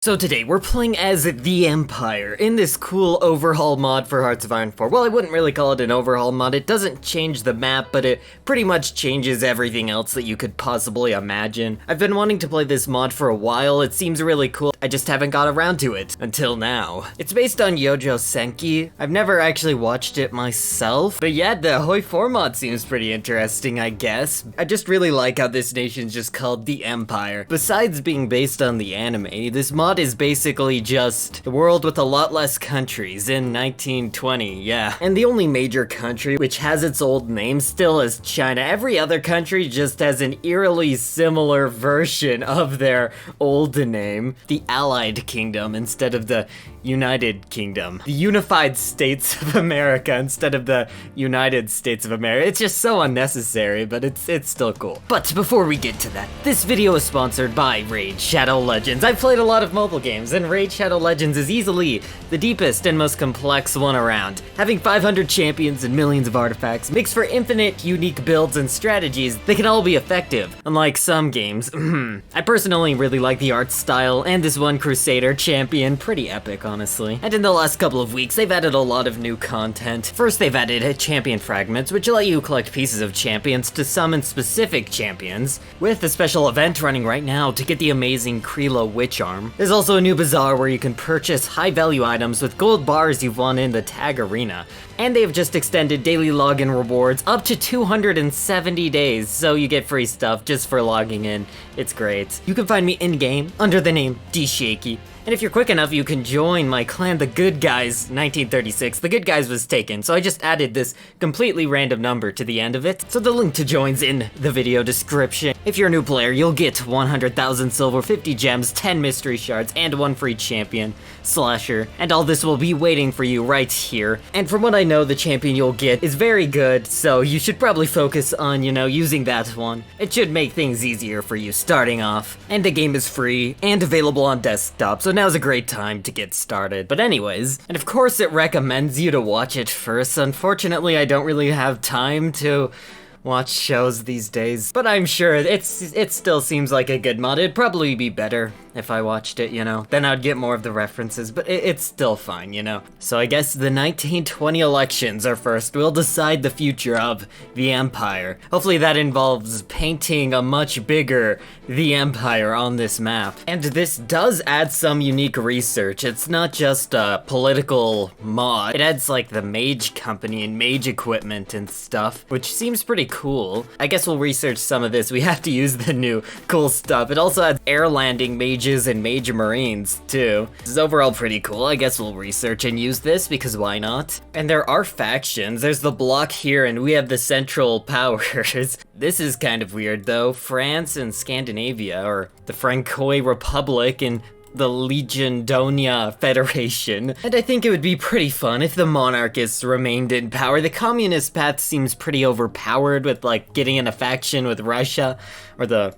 So today, we're playing as the Empire in this cool overhaul mod for Hearts of Iron 4. Well, I wouldn't really call it an overhaul mod. It doesn't change the map, but it pretty much changes everything else that you could possibly imagine. I've been wanting to play this mod for a while. It seems really cool. I just haven't got around to it until now. It's based on Youjo Senki. I've never actually watched it myself, but yeah, the HOI4 mod seems pretty interesting, I guess. I just really like how this nation's just called the Empire. Besides being based on the anime, this mod is basically just the world with a lot less countries in 1920, yeah. And the only major country which has its old name still is China. Every other country just has an eerily similar version of their old name. The Allied Kingdom instead of the United Kingdom. The Unified States of America instead of the United States of America. It's just so unnecessary, but it's still cool. But before we get to that, this video is sponsored by Raid Shadow Legends. I've played a lot of mobile games, and Raid Shadow Legends is easily the deepest and most complex one around. Having 500 champions and millions of artifacts makes for infinite, unique builds and strategies that can all be effective, unlike some games. I personally really like the art style, and this one Crusader champion, pretty epic, honestly. And in the last couple of weeks, they've added a lot of new content. First, they've added champion fragments, which let you collect pieces of champions to summon specific champions, with a special event running right now to get the amazing Krilo Witch Arm. There's also a new bazaar where you can purchase high-value items with gold bars you've won in the tag arena. And they have just extended daily login rewards up to 270 days, so you get free stuff just for logging in. It's great. You can find me in-game under the name DShakey. And if you're quick enough, you can join my clan, the Good Guys 1936. The Good Guys was taken, so I just added this completely random number to the end of it. So the link to join's in the video description. If you're a new player, you'll get 100,000 silver, 50 gems, 10 mystery shards, and 1 free champion, Slasher. And all this will be waiting for you right here. And from what I know, the champion you'll get is very good, so you should probably focus on, using that one. It should make things easier for you starting off. And the game is free and available on desktop, so now's a great time to get started. But anyways, and of course it recommends you to watch it first. Unfortunately, I don't really have time to watch shows these days, but I'm sure it still seems like a good mod. It'd probably be better if I watched it, then I'd get more of the references, but it's still fine, So I guess the 1920 elections are first. We'll decide the future of the Empire. Hopefully that involves painting a much bigger the Empire on this map. And this does add some unique research. It's not just a political mod. It adds like the mage company and mage equipment and stuff, which seems pretty cool. I guess we'll research some of this. We have to use the new cool stuff. It also adds air landing mages and mage marines too. This is overall pretty cool. I guess we'll research and use this because why not? And there are factions. There's the bloc here and we have the central powers. This is kind of weird though. France and Scandinavia, or the Francois Republic and the Legiondonia Federation. And I think it would be pretty fun if the monarchists remained in power. The communist path seems pretty overpowered with like getting in a faction with Russia or the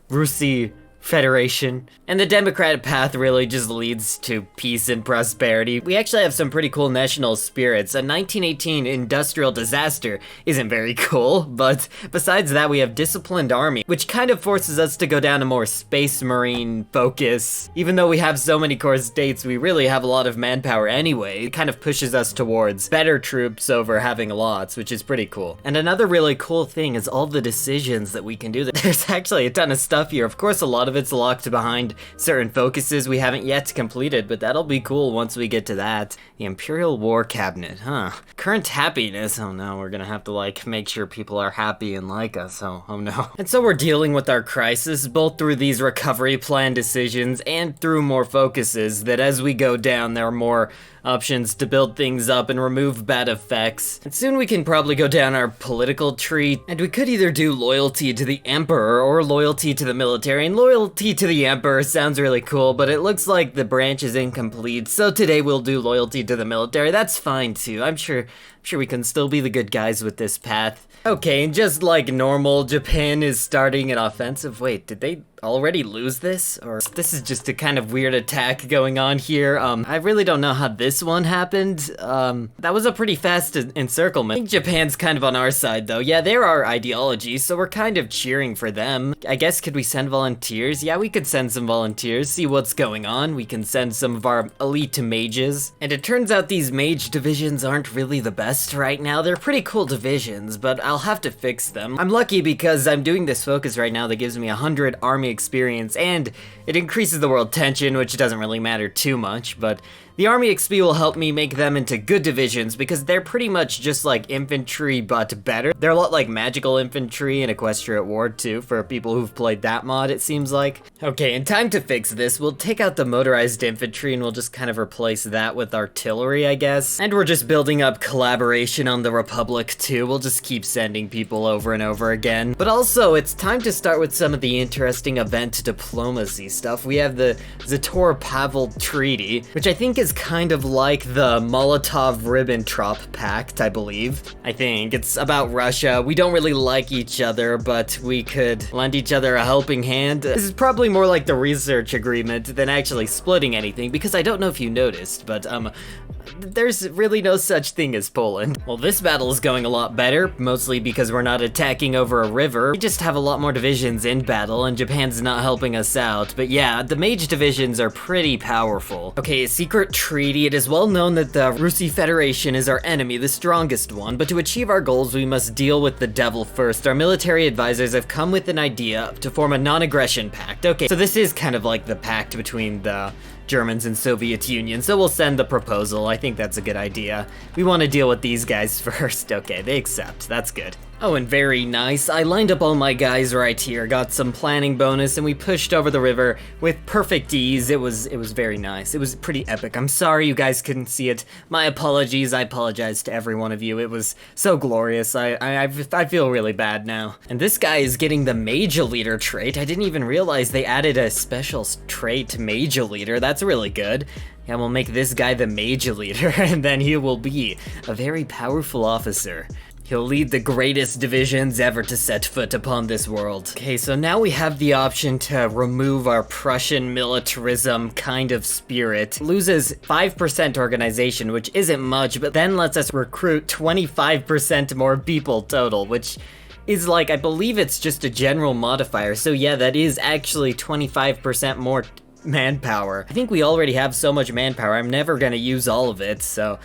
Russi Federation. And the democratic path really just leads to peace and prosperity. We actually have some pretty cool national spirits. A 1918 industrial disaster isn't very cool, but besides that we have disciplined army, which kind of forces us to go down a more space marine focus. Even though we have so many core states, we really have a lot of manpower anyway. It kind of pushes us towards better troops over having lots, which is pretty cool. And another really cool thing is all the decisions that we can do. There's actually a ton of stuff here. Of course, a lot of it's locked behind certain focuses we haven't yet completed, but that'll be cool once we get to that. The Imperial War Cabinet, huh? Current happiness. Oh no, we're gonna have to like make sure people are happy and like us. Oh no. And so we're dealing with our crisis both through these recovery plan decisions and through more focuses that as we go down there are more options to build things up and remove bad effects. And soon we can probably go down our political tree, and we could either do loyalty to the Emperor or loyalty to the military. And loyalty to the Emperor sounds really cool, but it looks like the branch is incomplete, so today we'll do loyalty to the military. That's fine too. I'm sure we can still be the good guys with this path. Okay, and just like normal, Japan is starting an offensive. Wait, did they already lose this? Or this is just a kind of weird attack going on here. I really don't know how this one happened. That was a pretty fast encirclement. I think Japan's kind of on our side though. Yeah, they're our ideology, so we're kind of cheering for them. I guess could we send volunteers? Yeah, we could send some volunteers, see what's going on. We can send some of our elite mages. And it turns out these mage divisions aren't really the best right now. They're pretty cool divisions, but I'll have to fix them. I'm lucky because I'm doing this focus right now that gives me 100 army experience, and it increases the world tension, which doesn't really matter too much, but the army XP will help me make them into good divisions because they're pretty much just like infantry but better. They're a lot like magical infantry in Equestriate War too, for people who've played that mod it seems like. Okay, in time to fix this, we'll take out the motorized infantry and we'll just kind of replace that with artillery, I guess. And we're just building up collaboration on the Republic too. We'll just keep sending people over and over again. But also, it's time to start with some of the interesting event diplomacy stuff. We have the Zator-Pavel Treaty, which I think is kind of like the Molotov-Ribbentrop Pact, I believe. I think it's about Russia. We don't really like each other, but we could lend each other a helping hand. This is probably more like the research agreement than actually splitting anything, because I don't know if you noticed, but there's really no such thing as Poland. Well, this battle is going a lot better, mostly because we're not attacking over a river. We just have a lot more divisions in battle, and Japan's not helping us out. But yeah, the mage divisions are pretty powerful. Okay, a secret treaty. It is well known that the Rusi Federation is our enemy, the strongest one, but to achieve our goals, we must deal with the devil first. Our military advisors have come with an idea to form a non-aggression pact. Okay, so this is kind of like the pact between the Germans and Soviet Union, so we'll send the proposal. I think that's a good idea. We want to deal with these guys first. Okay, they accept. That's good. Oh, and very nice. I lined up all my guys right here, got some planning bonus, and we pushed over the river with perfect ease. It was very nice. It was pretty epic. I'm sorry you guys couldn't see it. My apologies. I apologize to every one of you. It was so glorious. I feel really bad now. And this guy is getting the Mage Leader trait. I didn't even realize they added a special trait, Mage Leader. That's really good. Yeah, we'll make this guy the Mage Leader, and then he will be a very powerful officer. He'll lead the greatest divisions ever to set foot upon this world. Okay, so now we have the option to remove our Prussian militarism kind of spirit. Loses 5% organization, which isn't much, but then lets us recruit 25% more people total, which is like, I believe it's just a general modifier. So yeah, that is actually 25% more manpower. I think we already have so much manpower, I'm never gonna use all of it, so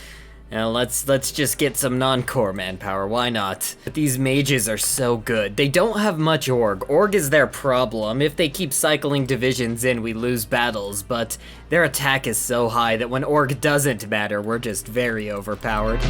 let's just get some non-core manpower, why not? But these mages are so good. They don't have much org. Org is their problem. If they keep cycling divisions in, we lose battles, but their attack is so high that when org doesn't matter, we're just very overpowered.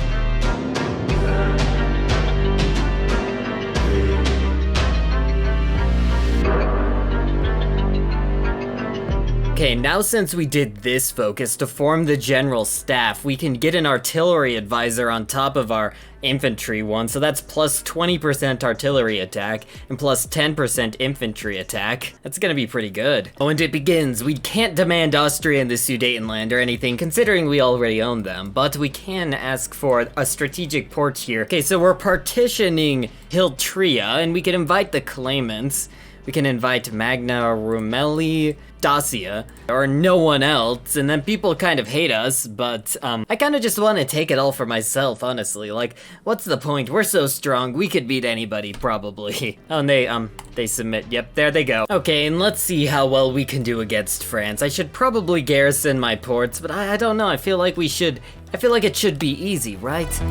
Okay, now since we did this focus to form the general staff, we can get an artillery advisor on top of our infantry one, so that's plus 20% artillery attack and plus 10% infantry attack. That's gonna be pretty good. Oh, and it begins. We can't demand Austria and the Sudetenland or anything, considering we already own them, but we can ask for a strategic port here. Okay, so we're partitioning Hiltria, and we can invite the claimants. We can invite Magna Rumeli, Dacia, or no one else, and then people kind of hate us, but I kind of just want to take it all for myself, honestly. Like, what's the point? We're so strong, we could beat anybody, probably. Oh, and they submit. Yep, there they go. Okay, and let's see how well we can do against France. I should probably garrison my ports, but I don't know, I feel like it should be easy, right?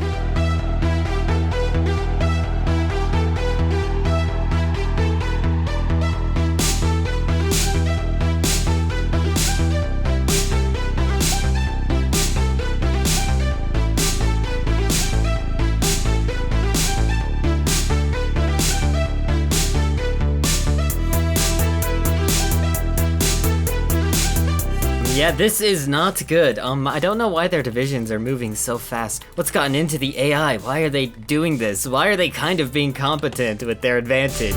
Yeah, this is not good. I don't know why their divisions are moving so fast. What's gotten into the AI? Why are they doing this? Why are they kind of being competent with their advantage?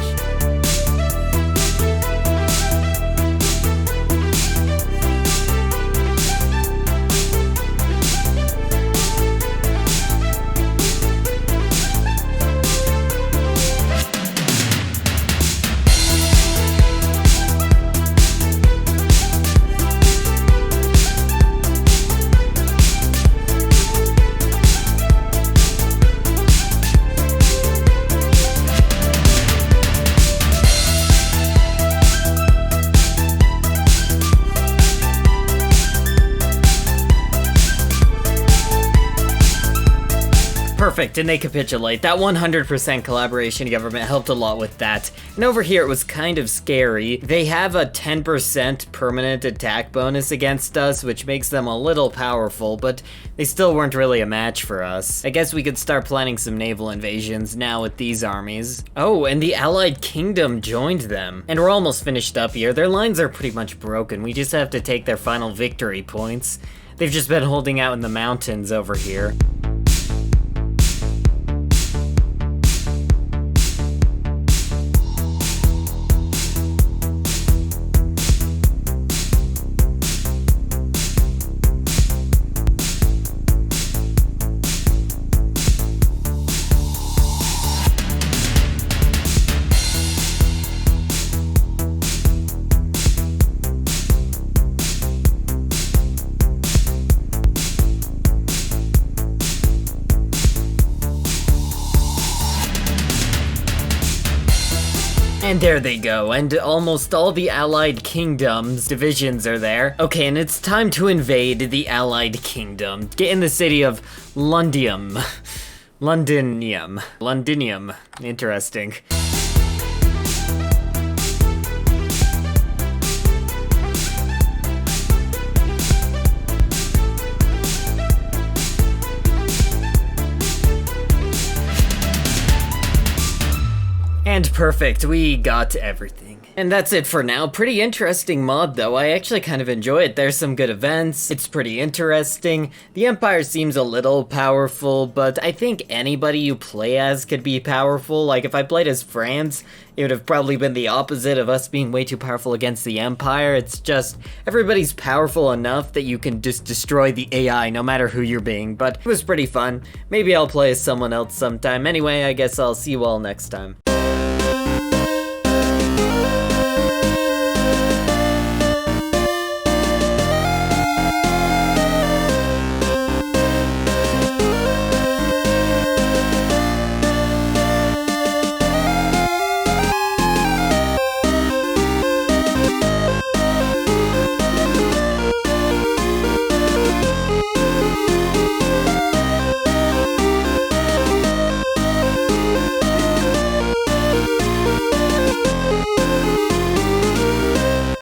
Perfect, and they capitulate. That 100% collaboration government helped a lot with that. And over here it was kind of scary. They have a 10% permanent attack bonus against us, which makes them a little powerful, but they still weren't really a match for us. I guess we could start planning some naval invasions now with these armies. Oh, and the Allied Kingdom joined them. And we're almost finished up here. Their lines are pretty much broken. We just have to take their final victory points. They've just been holding out in the mountains over here. And there they go, and almost all the Allied Kingdoms divisions are there. Okay, and it's time to invade the Allied Kingdom. Get in the city of Londinium. Londinium. Interesting. And perfect, we got everything. And that's it for now. Pretty interesting mod though, I actually kind of enjoy it. There's some good events, it's pretty interesting. The Empire seems a little powerful, but I think anybody you play as could be powerful. Like if I played as France, it would have probably been the opposite of us being way too powerful against the Empire. It's just, everybody's powerful enough that you can just destroy the AI no matter who you're being, but it was pretty fun. Maybe I'll play as someone else sometime. Anyway, I guess I'll see you all next time.